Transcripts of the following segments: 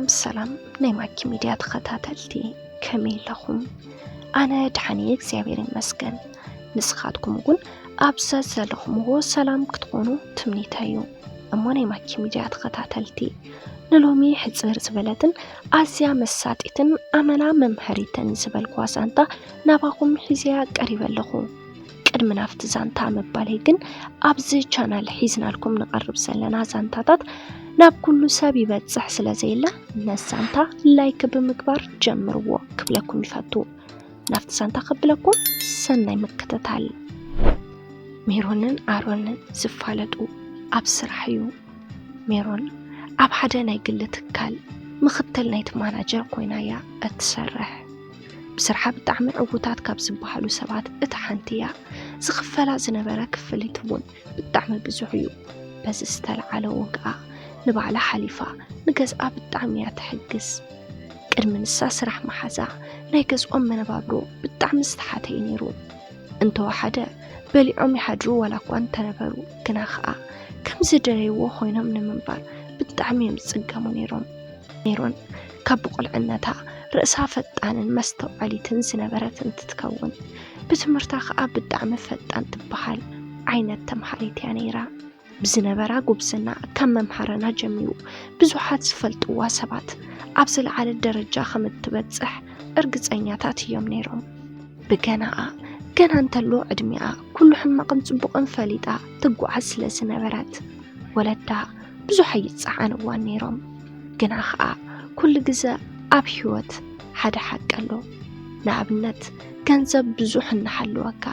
سلام نيماكي ميديا تخطاتلتي كميل لخم أنا دحاني እግዚአብሔር ይመስገን ንስኻትኩም ግን ኣብዛዝ ዘለኹም ሰላም ክትኾኑ ትምኒተዩ እሞ ናይማኪ ሚድያ ተኸታተልቲ ንሎሚ ሕፅር ዝበለትን ኣዝያ መሳጢትን ኣመና መምሃሪትን ዝበልኳ ዛንታ ናባኹም ሒዝያ ቀሪበለኹ ቅድሚ ናፍቲ ዛንታ መባለይ ግን ኣብዚ ቻናል ሒዝናልኩም ንቐርብ ዘለና ዛንታታት ናብ ኩሉ ሰብ ይበጽሕ ስለዘይለ ነዛንታ ላይክ ብምግባር ጀምርዎ ክብለኩም ይፈቱ ናፍቲ ዛንታ ክብለኩም ሰናይ መከታተል ሜሮንን ኣሮንን ዝፋለጡ ኣብ ስራሕ እዩ ሜሮን ኣብ ሓደ ናይ ግል ትካል ምኽትል ናይቲ ማናጀር ኮይናያ እትሰርሕ ብስርሓ ብጣዕሚ ዕውታት ካብ ዝበሃሉ ሰባት እቲ ሓንቲ እያ ዝኽፈላ ዝነበረ ክፍሊት እውን ብጣዕሚ ብዙሕ እዩ በዚ ዝተልዓለ ወግኣ ንባዕላ ሓሊፋ ንገዝኣ ብጣዕሚ እያ ትሕግዝ ቅድሚ ንሳ ስራሕ መሓዛ ናይ ገዝኦም መነባብሮ ብጣዕሚ ዝተሓተየ ነይሩ እንተወሓደ በሊዖም ይሓድሩ ወላ እኳ እንተነበሩ ግና ኸኣ ከም ዝደለይዎ ኮይኖም ንምንባር ብጣዕሚ እዮም ዝፅገሙ ነይሮም ሜሮን ካብ ብቆልዕነታ ርእሳ ፈጣንን መስተውዓሊትን ዝነበረት እንትትከውን ብትምህርታ ኸኣ ብጣዕሚ ፈጣን ትበሃል ዓይነት ተምሃሪት እያ ነይራ ብዝነበራ ጉብዝና ከም መምሃረና ጀሚሩ ብዙሓት ዝፈልጥዋ ሰባት ኣብ ዝለዓለ ደረጃ ከም እትበጽሕ እርግፀኛታት እዮም ነይሮም ብገናኣ ገና እንተሎ ዕድሚኣ ኩሉ ሕማቕን ጽቡቕን ፈሊጣ ትጓዓዝ ስለ ዝነበረት ወለዳ ብዙሕ ይፀዓንዋ ነይሮም ግና ኸኣ ኩሉ ግዜ ኣብ ህይወት ሓደ ሓቂ ኣሎ ንኣብነት ገንዘብ ብዙሕ እናሃለወካ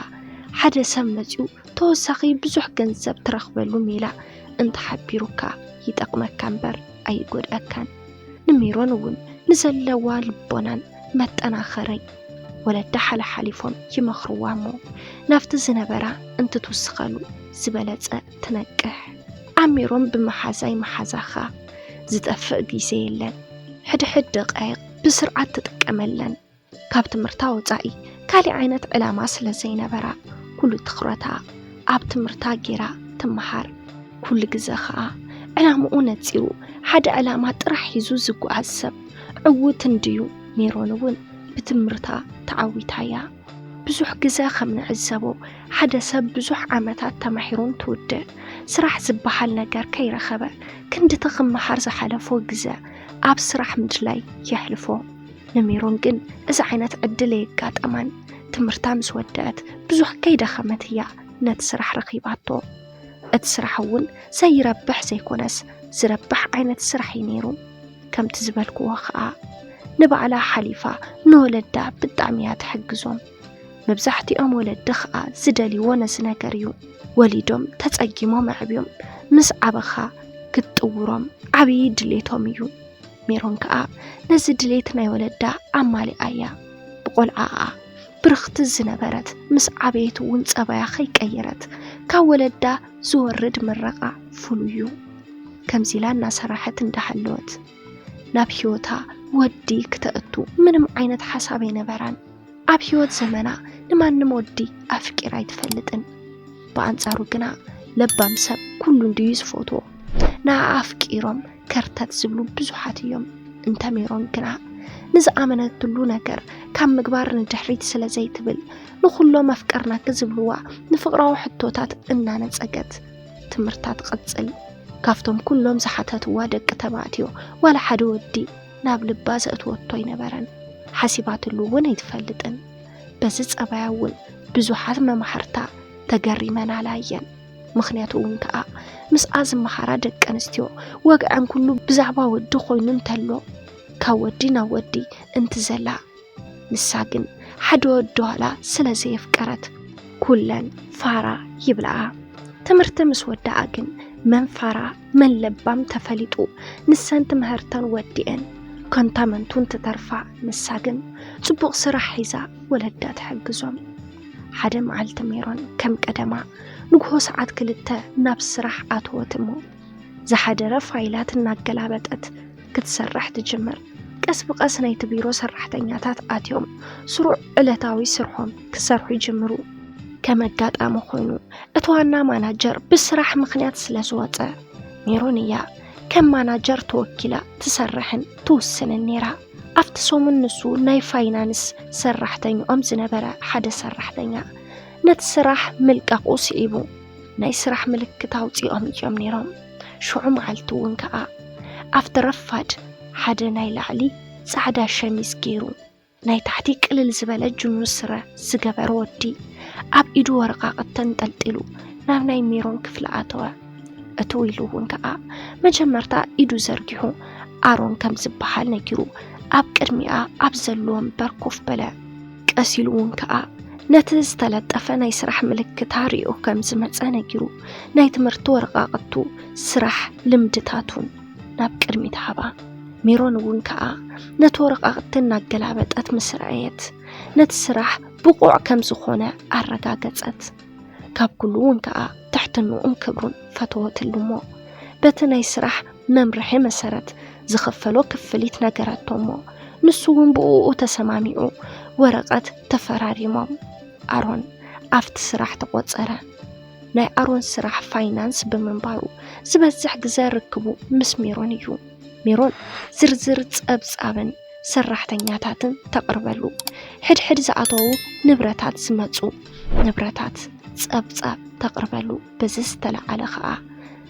ሓደ ሰብ መፂኡ ተወሳኺ ብዙሕ ገንዘብ ትረኽበሉ ሜላ እንተሓቢሩካ ይጠቕመካ እምበር ኣይጎድኣካን ንሜሮን እውን ንዘለዋ ልቦናን መጠናኸረይ ወለዳ ሓሊፎም ይመኽርዋ እሞ ናፍቲ ዝነበራ እንትትውስኸሉ ዝበለፀ ትነቅሕ ኣሚሮም ብመሓዛይ መሓዛኻ ዝጠፍእ ግዜ የለን ሕድሕድ ደቃይቕ ብስርዓት ትጥቀመለን ካብ ትምህርታ ወፃኢ ካሊእ ዓይነት ዕላማ ስለ ዘይነበራ ኩሉ ትኽረታ ኣብ ትምህርታ ጌራ ትመሃር ኩሉ ግዜ ኸኣ ዕላምኡ ነፂሩ ሓደ ዕላማ ጥራሕ ሒዙ ዝጓዓዝ ሰብ ዕውት እንድዩ ሜሮን እውን ብትምህርታ ተዓዊታያ ብዙሕ ግዜ ከም ንዕዘቦ ሓደ ሰብ ብዙሕ ዓመታት ተማሂሩን ትውድእ ስራሕ ዝበሃል ነገር ከይረኸበ ክንዲ ተኽመሃር ዝሓለፎ ግዜ ኣብ ስራሕ ምድላይ የሕልፎ ንሜሮን ግን እዚ ዓይነት ዕድል የጋጠማን ትምህርታ ምስ ወድአት ብዙሕ ከይደኸመት እያ ነቲ ስራሕ ረኺባቶ እቲ ስራሕ እውን ዘይረብሕ ዘይኮነስ ዝረብሕ ዓይነት ስራሕ እዩ ነይሩ ከምቲ ዝበልክዎ ኸኣ ንባዕላ ሓሊፋ ንወለዳ ብጣዕሚ እያ ትሕግዞም መብዛሕቲኦም ወለዲ ኸኣ ዝደልይዎ ነዚ ነገር እዩ ወሊዶም ተጸጊሞም ኣዕብዮም ምስ ዓበኻ ክትጥውሮም ዓብዪ ድሌቶም እዩ ሜሮን ከኣ ነዚ ድሌት ናይ ወለዳ ኣማሊኣ እያ ብቆልዓኣ ብርኽቲ ዝነበረት ምስ ዓበየት እውን ፀባያ ከይቀየረት ካብ ወለዳ ዝወርድ ምረቓ ፍሉዩ ከምዚ ኢላ እናሰራሐት እንዳሃለወት ናብ ህይወታ ወዲ ክተእቱ ምንም ዓይነት ሓሳብ ኣይነበራን ኣብ ህይወት ዘመና ንማንም ወዲ ኣፍቂራ ኣይትፈልጥን ብኣንጻሩ ግና ለባም ሰብ ኩሉ እንድዩ ዝፈትዎ ንኣፍቂሮም ከርተት ዝብሉ ብዙሓት እዮም እንተ ሜሮን ግና ንዝኣመነትሉ ነገር ካብ ምግባር ንድሕሪት ስለ ዘይትብል ንኹሎም ኣፍቀርና ክዝብልዋ ንፍቕራዊ ሕቶታት እናነፀገት ትምህርታ ትቐፅል ካፍቶም ኩሎም ዝሓተትዋ ደቂ ተባዕትዮ ዋላ ሓደ ወዲ ናብ ልባ ዘእትወቶ ኣይነበረን ሓሲባትሉ እውን ኣይትፈልጥን በዚ ፀባያ እውን ብዙሓት መማሕርታ ተገሪመናላ እየን ምኽንያቱ እውን ከኣ ምስኣ ዝመሃራ ደቂ ኣንስትዮ ወግዐን ኩሉ ብዛዕባ ወዲ ኮይኑ እንተሎ ካብ ወዲ ናብ ወዲ እንትዘላ ንሳ ግን ሓደ ወዲ ዋላ ስለ ዘየፍቀረት ኩለን ፋራ ይብልዓ ትምህርቲ ምስ ወዳኣ ግን መን ፋራ መን ለባም ተፈሊጡ ንሰን ትምህርተን ወዲአን ኮንታመንቱን ትተርፋ ንሳ ግን ጽቡቕ ስራሕ ሒዛ ወለዳ ትሕግዞም ሓደ መዓልቲ ሜሮን ከም ቀደማ ንግሆ ሰዓት 2 ናብ ስራሕ ኣትወት እሞ ዝሓደረ ፋይላት እናገላበጠት ክትሰርሕ ትጅምር ቀስ ብቐስ ናይቲ ቢሮ ሰራሕተኛታት ኣትዮም ስሩዕ ዕለታዊ ስርሖም ክሰርሑ ይጅምሩ ከም ኣጋጣሚ ኮይኑ እቲ ዋና ማናጀር ብስራሕ ምኽንያት ስለ ዝወፀ ሜሮን እያ كم ماناجر توكيلا تسرحن توسن النيرا أفتسوم النسو ناي فاينانس سرحتين أمز نبرا حدا سرحتين نتسرح ملك أقوس إيبو ناي سرح ملك كتاوتي أمي جمنيرام شو عمالتو ونكا أفترفاد حدا ناي لعلي سعدا شميس جيرو ناي تحتي قلل زبالة جنوسرة سقبر ودي أب إدو ورقاقة تنتلتلو ناب ناي ميرون كفلاتوا أتويلو ونكا مجمرتا إدو زرقحو آرون كم زبحال نجرو أب كرميا أب زلوان بركوف بلا كأسيلو ونكا نتز تلتفا ناي سرح ملك تاريو كم زمت نجرو ناي تمرتو ورقاقتو سرح لمدتاتون ناب كرمي تحبا ميرون ونكا نتورق أغتنا قلابت أتمسرعيت نتسرح بقوع كم زخونة الرقاقت كاب كلو ونكا تحت النوم كبرون فتوات اللمو باتنا يسرح ممرحي مسارت زخفلو كفليت نقرات تومو نسوون بقوء تسماميعو ورقات تفراري مام أرون أفت سرح تقوتصرا ناي أرون سرح فاينانس بمنبارو زبزح قزار ركبو مس ميرون يو ميرون زرزر تصابن سرحتنياتاتن تقربلو حد زعطو نبرتات سمتو نبرتات تصاب تقربلو بزز تلعالي خاء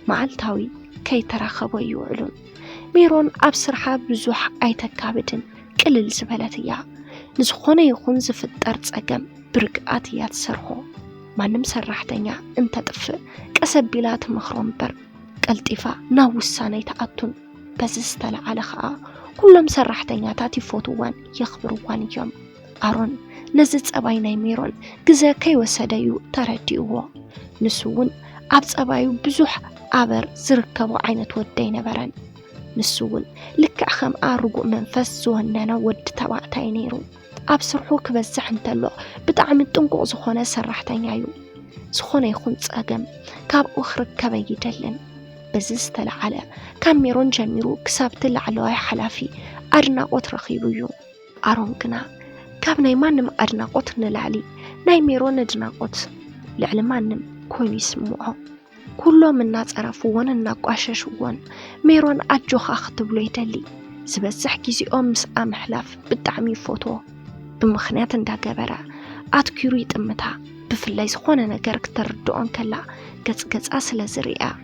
معالتاوي كي تراخبو يوعلون ميرون أبسرحا بزوح أيتكابدن كل الزبالاتيا نزخوني يخون زفتر تساقم برقاتيا تسرخو ما نمسرحتنيا انت تفق كسبيلات مخرون بر قلتفا ناوساني تأتون بزز تلعالي خاء كلهم سرحتنياتاتي فوتوان يخبروان يوم أرون نزت أبايناي ميرون جزا كي وسدايو ترديوه نسوون أبس أبايو بزوح أبر زركبو عينة ودينا بران نسوون لك أخم أرقو منفس زوهنانا ود تبعتاي نيرو أبسرحوك بزح انتلو بتعمل تنقو زخونة سرحتنيايو زخونة يخون تساقم كاب أخرق كبا يدلن بزز تلعالي كان ميرون جميرو كسابت العلوي حلافي أرناقوت رخيبيو أرون كنا كاب نايمانم أرناقوت نلعلي ناي ميرون ندناقوت لعلمانم كوين يسموعو كله من ناس عرفوان الناقواششوان ميرون أجوخ أختبلو يدلي زبزح كيزي أمس أمحلاف بالدعمي فوتو بمخنات اندا قبرا أتكيرو يتمتا بفلاي زخوانا نقرق تردوان كلا قز أسل زريعة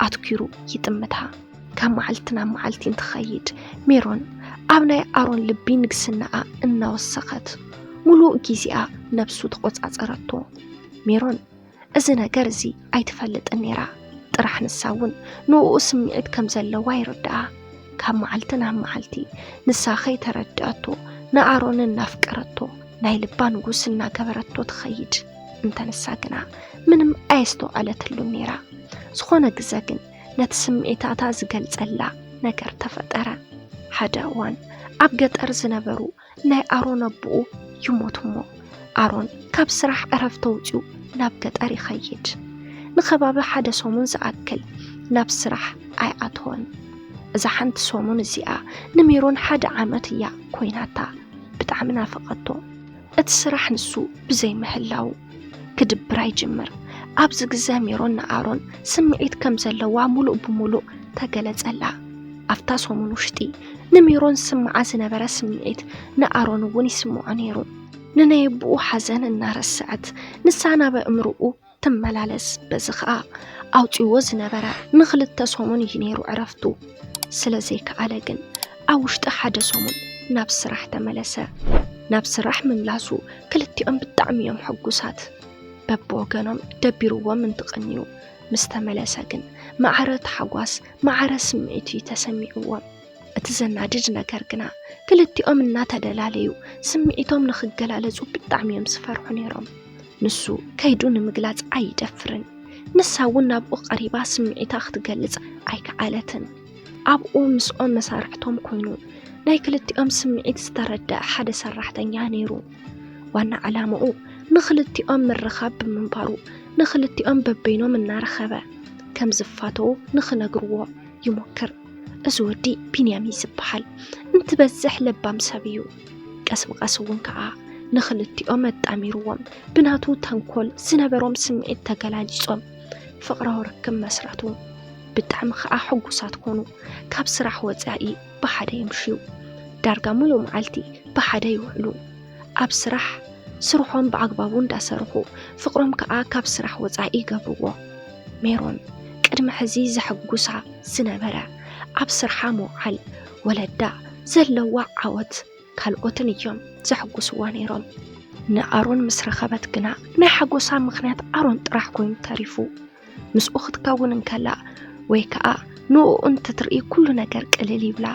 أتكيرو يتمتا كان معلتنا معلتين تخيد ميرون أبناي أرون لبين قسنا إنا وسقت ملو كيزيا نفسو تقوت أزرتو ميرون أزنا قرزي أي تفلت النيرا طرح نساون نو اسميت كم زلوا يردها كان معلتنا معلتي نساخي تردأتو نأرون النافقرتو ناي لبان قوسنا قبرتو تخيد انت نساقنا منم أيستو على تلو النيرا زخونا قزاقن نتسمعيتاتا زقلت ألا نقر تفترا حدا وان أبقت أرز نبرو ناي أرون أبو يموت مو أرون كاب سرح أرفتوتيو نابقت أري خيج نخباب حدا سومون زأكل ناب سرح أي أتون إذا حنت سومون زياء نميرون حدا عامتيا كويناتا بتعمنا فقطو اتسرح نسو بزي محلاو كدبراي جمر أبز قزاميرون أرون سمعيت كم زلوا ملو بملو تقلت ألا أفتاسو منوشتي نميرون سمع زنبرا سمعيت نأرون وني سمو عنيرو ننيبو حزن النار السعد نسانا بأمرؤو تملالس بزخاء أو تيوز نبرا نخلت تسومون ينيرو عرفتو سلازيك علاقن أوشت أحد سومون نابس راح تملسا نابس راح من لاسو كلتي أم بالدعميهم حقوسات ببوغانم دبيروا من تقنيو مستملساقن معرة حواس معرة سمعتي تسمعوا اتزناجج نكرقنا كلتي أم الناتا دلاليو سمعتهم نخقلالزو بالدعميهم سفرحو نيرهم نسو كيدون مقلات أي دفرن نساونا بقو قريبا سمعتا اختقلز أي كعالتن أبقو مسؤون مسارحتهم كوينو ناي كلتي أم سمعت سترد حدا سرحتن يانيرو وانا علامو نخلتي أم من رخاب من بارو نخلتي أم ببينو من نار خبا كم زفاتو نخنقروا يمكر أزودي بنيامي زبحال انت بزح لبام سبيو قسم قسوون كعا نخلتي أم التعميروام بناتو تنكول سنبروم سمعت تقلاجيصوم فقره ركم مسراتو ብጣዕሚ ከዓ ሕጉሳት ኮኑ ካብ ስራሕ ወፃኢ ብሓደ ይምሽዩ ዳርጋ ሙሉእ መዓልቲ ብሓደ ይውዕሉ ኣብ ስራሕ ስርሖም ብኣግባቡ እንዳሰርሑ ፍቅሮም ከዓ ካብ ስራሕ ወፃኢ ይገብርዎ ሜሮን ቅድሚ ሕዚ ዘሐጉሳ ዝነበረ ኣብ ስርሓ ምውዓል ወለዳ ዘለዋ ዓወት ካልኦትን እዮም ዘሐጉስዋ ነይሮም ንኣሮን ምስ ረኸበት ግና ናይ ሓጎሳ ምክንያት ኣሮን ጥራሕ ኮይኑ ተሪፉ ምስኡ ክትከውን እንከላ ወይ ከዓ ንኡ እንትትርኢ ኩሉ ነገር ቅልል ይብላ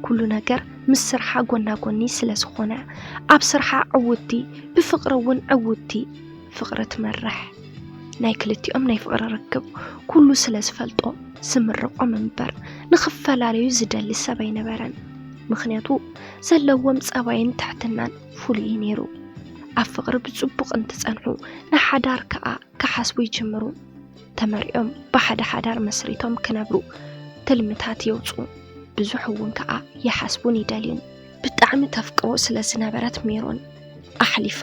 ኩሉ ነገር ምስ ስርሓ ጎና ጎኒ ስለ ዝኾነ ኣብ ስርሓ ዕውቲ ብፍቅሪ እውን ዕውቲ ፍቅሪ ትመርሕ ናይ ክልቲኦም ናይ ፍቅሪ ርክብ ኩሉ ስለ ዝፈልጦ ስምርቆም እምበር ንኽፈላለዩ ዝደሊ ሰብ ኣይነበረን ምክንያቱ ዘለዎም ፀባይን ትሕትናን ፍሉይ ነይሩ ኣብ ፍቅሪ ብፅቡቅ እንትፀንሑ ንሓዳር ከዓ ክሓስቡ ይጅምሩ ተመሪኦም ብሓደ ሓዳር መስሪቶም ክነብሩ ትልምታት የውፁ ብዙሕ እውን ከዓ ይሓስቡን ይደልዩን ብጣዕሚ ተፍቅሮ ስለ ዝነበረት ሜሮን ኣሕሊፋ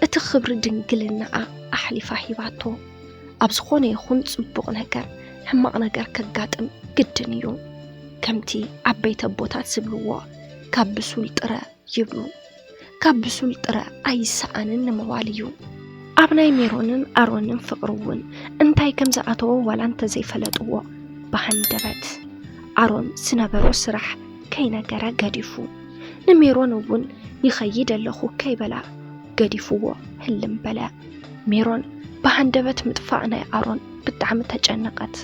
እቲ ክብሪ ድንግልናኣ ኣሕሊፋ ሂባቶ ኣብ ዝኾነ ይኹን ፅቡቕ ነገር ሕማቕ ነገር ከጋጥም ግድን እዩ ከምቲ ዓበይቲ ኣቦታት ዝብልዎ ካብ ብሱል ጥረ ይብሉ ካብ ብሱል ጥረ ኣይሰኣንን ንምባል እዩ ኣብ ናይ ሜሮንን ኣሮንን ፍቅሪ እውን እንታይ ከም ዝኣተዎ ዋላ እንተዘይፈለጥዎ ብሃንደበት ኣሮን ዝነበሮ ስራሕ ከይነገረ ገዲፉ ንሜሮን እውን ይኸይድ ኣለኹ ከይበላ ገዲፍዎ ህልም በለ ሜሮን ብሃንደበት ምጥፋእ ናይ ኣሮን ብጣዕሚ ተጨነቀት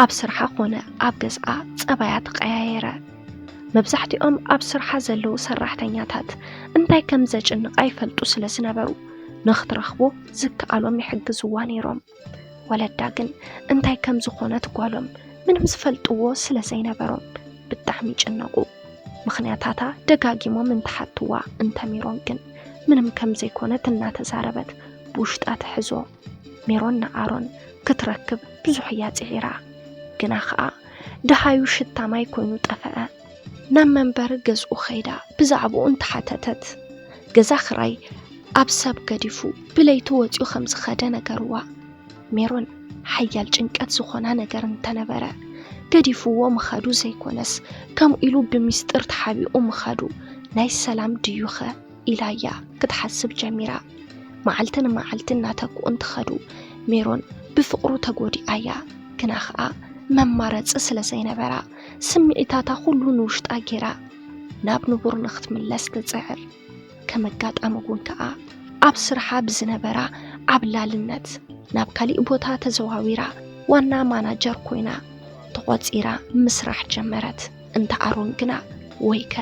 ኣብ ስርሓ ኮነ ኣብ ገዝኣ ፀባያ ተቀያየረ መብዛሕቲኦም ኣብ ስርሓ ዘለዉ ሰራሕተኛታት እንታይ ከም ዘጭንቃ ይፈልጡ ስለ ዝነበሩ ንኽትረኽቦ ዝከኣሎም ይሕግዝዋ ነይሮም ወለዳ ግን እንታይ ከም ዝኾነት ጓሎም ምንም ዝፈልጥዎ ስለ ዘይነበሮም ብጣዕሚ ይጭነቁ ምክንያታታ ደጋጊሞም እንትሓትዋ ሜሮን ግን ምንም ከም ዘይኮነት እናተዛረበት ብውሽጣ ትሕዞ ሜሮን ንኣሮን ክትረክብ ብዙሕ እያ ፅዒራ ግና ከዓ ደሃዩ ሽታ ማይ ኮይኑ ጠፈአ ናብ መንበሪ ገዝኡ ኸይዳ ብዛዕባኡ እንትሓተተት ገዛ ክራይ ኣብ ሰብ ገዲፉ ብለይቲ ወፂኡ ከም ዝኸደ ነገርዋ ሜሮን ሓያል ጭንቀት ዝኾና ነገር እንተነበረ ገዲፍዎ ምኻዱ ዘይኮነስ ከም ኢሉ ብምስጥር ተሓቢኡ ምኻዱ ናይ ሰላም ድዩኸ ኢላያ ክትሓስብ ጀሚራ መዓልትን መዓልትን እናተኩኡ እንትኸዱ ሜሮን ብፍቅሩ ተጎዲኣያ ግና ከዓ መማረፂ ስለ ዘይነበራ ስምዒታታ ኩሉ ንውሽጣ ጌራ ናብ ንቡር ንኽትምለስ ትፅዕር ከመጋጣሚ እውን ከዓ ኣብ ስርሓ ብዝነበራ ዓብላልነት ናብ ካሊእ ቦታ ተዘዋዊራ ዋና ማናጀር ኮይና ተቆፂራ ምስራሕ ጀመረት እንተ ኣሮን ግና ወይከ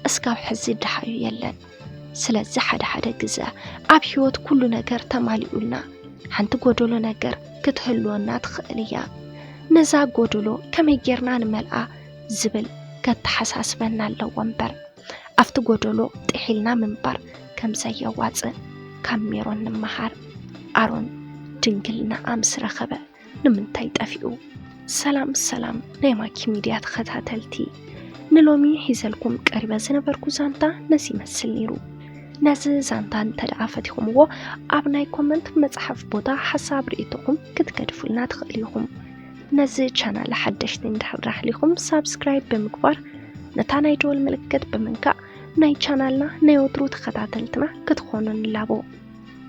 እስካብ ሕዚ ድሓዩ የለን ስለዚ ሓደ ግዜ ኣብ ህይወት ኩሉ ነገር ተማሊኡልና ሓንቲ ጎደሎ ነገር ክትህልወና ትኽእል እያ ነዛ ጎደሎ ከመይ ጌርና ንመልኣ ዝብል ከተሓሳስበና ኣለዎ እምበር ኣብቲ ጎደሎ ጥሒልና ምንባር ከም ዘየዋፅእ ካብ ሜሮን ንመሃር ኣሮን ድንግልና ምስ ረኸበ ንምንታይ ጠፊኡ ሰላም ናይ ማኪ ሚድያ ተኸታተልቲ ንሎሚ ሒዘልኩም ቀሪበ ዝነበርኩ ዛንታ ነዚ ይመስል ነይሩ ነዚ ዛንታ እንተደኣፈቲኹምዎ ኣብ ናይ ኮመንት መፅሓፍ ቦታ ሓሳብ ርእይትኹም ክትገድፉልና ትኽእል ኢኹም ነዚ ቻናል ሓደሽቲ እንድሕር ራሕሊኹም ሳብስክራይብ ብምግባር ነታ ናይ ደወል ምልክት ብምንካእ ናይ ቻናልና ናይ ወትሩ ተኸታተልትና ክትኾኑ ንላቦ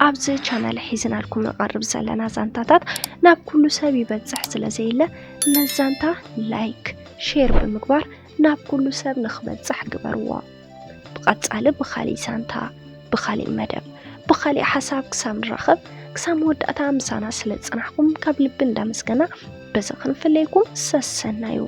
ኣብዚ ቻናል ሒዝናልኩም ንቐርብ ዘለና ዛንታታት ናብ ኩሉ ሰብ ይበፅሕ ስለዘይለ ነዛንታ ላይክ ሼር ብምግባር ናብ ኩሉ ሰብ ንኽበፅሕ ግበርዎ ብቐጻሊ ብኻሊእ ዛንታ ብኻሊእ መደብ ብኻሊእ ሓሳብ ክሳብ ንረኽብ ክሳብ መወዳእታ ምሳና ስለ ዝፀናሕኩም ካብ ልቢ እንዳመስገና በዚ ክንፍለይኩም ሰሰናዩ